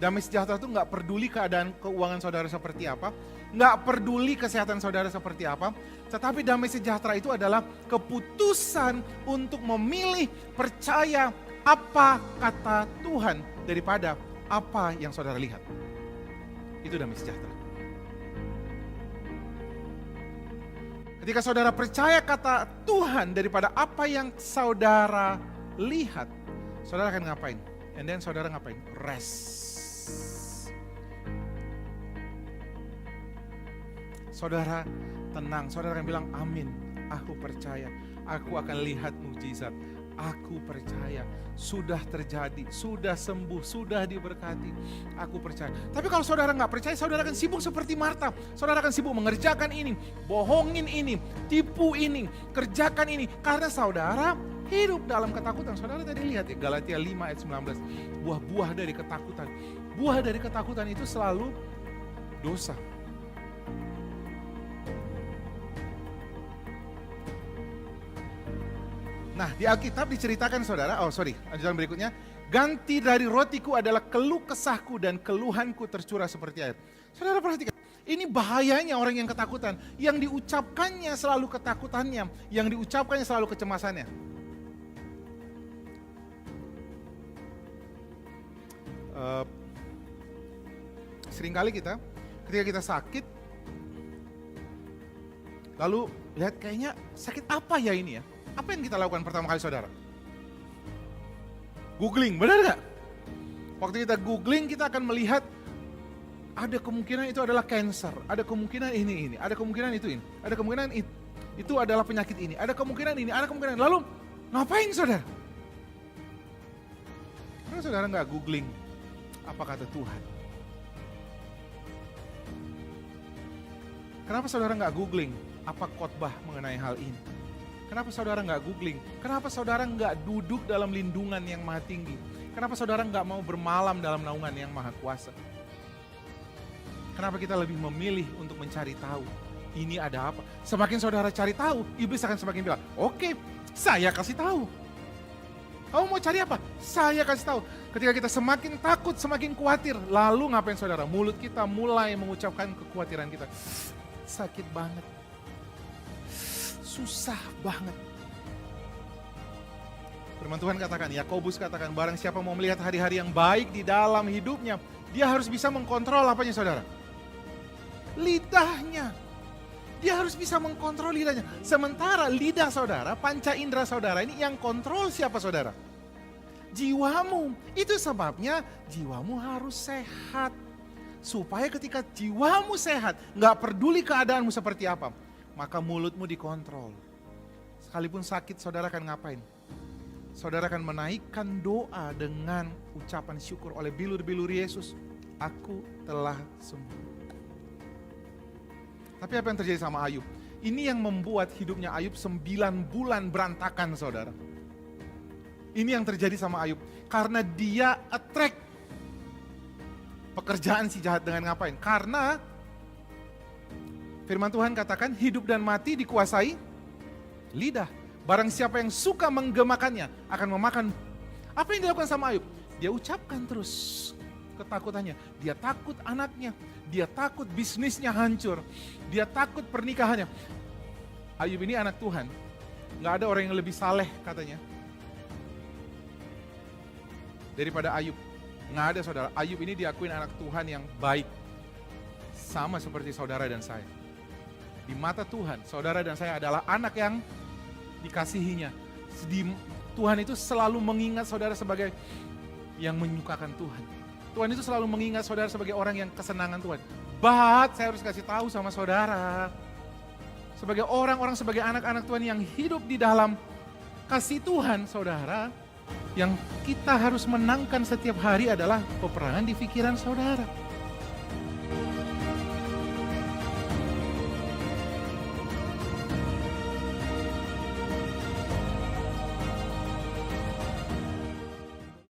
Damai sejahtera itu nggak peduli keadaan keuangan saudara seperti apa, nggak peduli kesehatan saudara seperti apa, tetapi damai sejahtera itu adalah keputusan untuk memilih percaya apa kata Tuhan daripada apa yang saudara lihat. Itu damai sejahtera. Ketika saudara percaya kata Tuhan daripada apa yang saudara lihat, saudara akan ngapain? And then saudara ngapain? Rest. Saudara tenang, saudara akan bilang amin, aku percaya, aku akan lihat mukjizat, aku percaya, sudah terjadi, sudah sembuh, sudah diberkati, aku percaya. Tapi kalau saudara nggak percaya, saudara akan sibuk seperti Marta, saudara akan sibuk mengerjakan ini, bohongin ini, tipu ini, kerjakan ini, karena saudara hidup dalam ketakutan. Saudara tadi lihat ya, Galatia 5 ayat 19, buah-buah dari ketakutan. Buah dari ketakutan itu selalu dosa. Nah, di Alkitab diceritakan saudara, lanjutan berikutnya, ganti dari rotiku adalah keluh kesahku dan keluhanku tercurah seperti air. Saudara perhatikan, ini bahayanya orang yang ketakutan. Yang diucapkannya selalu ketakutannya, yang diucapkannya selalu kecemasannya. Seringkali ketika kita sakit, lalu lihat kayaknya sakit apa ya ini ya? Apa yang kita lakukan pertama kali saudara? Googling, benar gak? Waktu kita googling kita akan melihat ada kemungkinan itu adalah cancer, ada kemungkinan ini, ada kemungkinan itu ini, ada kemungkinan itu adalah penyakit ini, ada kemungkinan ini, ada kemungkinan. Lalu ngapain saudara? Karena saudara gak googling apa kata Tuhan. Kenapa saudara gak googling apa khotbah mengenai hal ini? Kenapa saudara nggak googling? Kenapa saudara nggak duduk dalam lindungan yang maha tinggi? Kenapa saudara nggak mau bermalam dalam naungan yang maha kuasa? Kenapa kita lebih memilih untuk mencari tahu? Ini ada apa? Semakin saudara cari tahu, iblis akan semakin bilang, oke, saya kasih tahu. Kamu mau cari apa? Saya kasih tahu. Ketika kita semakin takut, semakin khawatir, lalu ngapain saudara? Mulut kita mulai mengucapkan kekhawatiran kita. Sakit banget. Susah banget. Firman Tuhan katakan, Yakobus katakan, barang siapa mau melihat hari-hari yang baik di dalam hidupnya, dia harus bisa mengkontrol apanya saudara? Lidahnya. Dia harus bisa mengkontrol lidahnya. Sementara lidah saudara, panca indera saudara ini yang kontrol siapa saudara? Jiwamu. Itu sebabnya jiwamu harus sehat. Supaya ketika jiwamu sehat, gak peduli keadaanmu seperti apa, maka mulutmu dikontrol. Sekalipun sakit, saudara akan ngapain? Saudara akan menaikkan doa dengan ucapan syukur oleh bilur-bilur Yesus. Aku telah sembuh. Tapi apa yang terjadi sama Ayub? Ini yang membuat hidupnya Ayub 9 bulan berantakan saudara. Ini yang terjadi sama Ayub. Karena dia attract pekerjaan si jahat dengan ngapain? Karena firman Tuhan katakan hidup dan mati dikuasai lidah. Barang siapa yang suka menggemakannya akan memakan. Apa yang dilakukan sama Ayub? Dia ucapkan terus ketakutannya. Dia takut anaknya. Dia takut bisnisnya hancur. Dia takut pernikahannya. Ayub ini anak Tuhan. Gak ada orang yang lebih saleh katanya daripada Ayub. Gak ada saudara. Ayub ini diakuin anak Tuhan yang baik. Sama seperti saudara dan saya. Di mata Tuhan, saudara dan saya adalah anak yang dikasihinya. Tuhan itu selalu mengingat saudara sebagai yang menyukakan Tuhan. Tuhan itu selalu mengingat saudara sebagai orang yang kesenangan Tuhan. But saya harus kasih tahu sama saudara, sebagai orang-orang, sebagai anak-anak Tuhan yang hidup di dalam kasih Tuhan, saudara, yang kita harus menangkan setiap hari adalah peperangan di pikiran saudara.